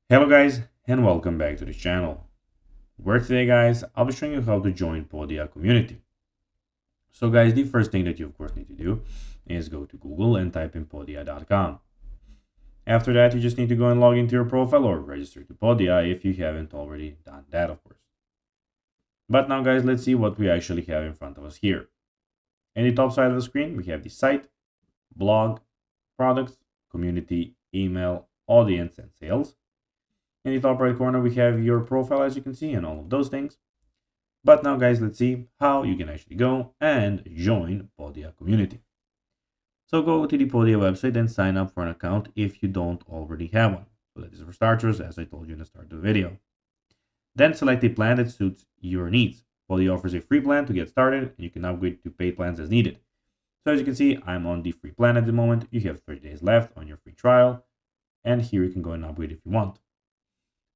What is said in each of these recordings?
Hello guys and welcome back to the channel, where today guys I'll be showing you how to join Podia Community. So guys, the first thing that you of course need to do is go to Google and type in podia.com. After that, you just need to go and log into your profile or register to Podia if you haven't already done that, of course. But now guys, let's see what we actually have in front of us here. In the top side of the screen we have the site, blog, products, community, email, audience, and sales. In the top right corner, we have your profile, as you can see, and all of those things. But now, guys, let's see how you can actually go and join Podia Community. So go to the Podia website and sign up for an account if you don't already have one. So that is for starters, as I told you in the start of the video. Then select a plan that suits your needs. Podia offers a free plan to get started, and you can upgrade to paid plans as needed. So as you can see, I'm on the free plan at the moment. You have 30 days left on your free trial, and here you can go and upgrade if you want.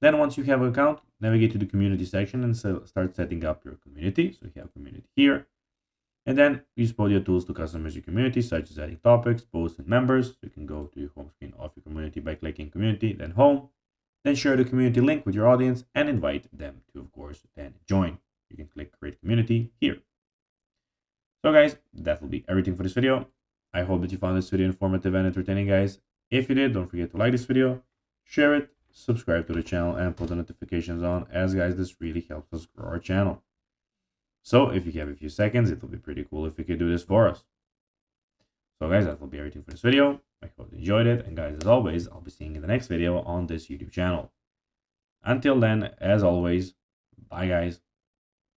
Then once you have an account, navigate to the community section and start setting up your community. So you have community here. And then use Podia tools to customize your community, such as adding topics, posts, and members. So you can go to your home screen of your community by clicking community, then home. Then share the community link with your audience and invite them to, of course, then join. You can click create community here. So guys, that will be everything for this video. I hope that you found this video informative and entertaining, guys. If you did, don't forget to like this video, share it, subscribe to the channel, and put the notifications on, as guys, this really helps us grow our channel. So if you have a few seconds, it will be pretty cool if you could do this for us. So guys, that will be everything for this video. I hope you enjoyed it, and guys, as always, I'll be seeing you in the next video on this YouTube channel. Until then, as always, bye guys.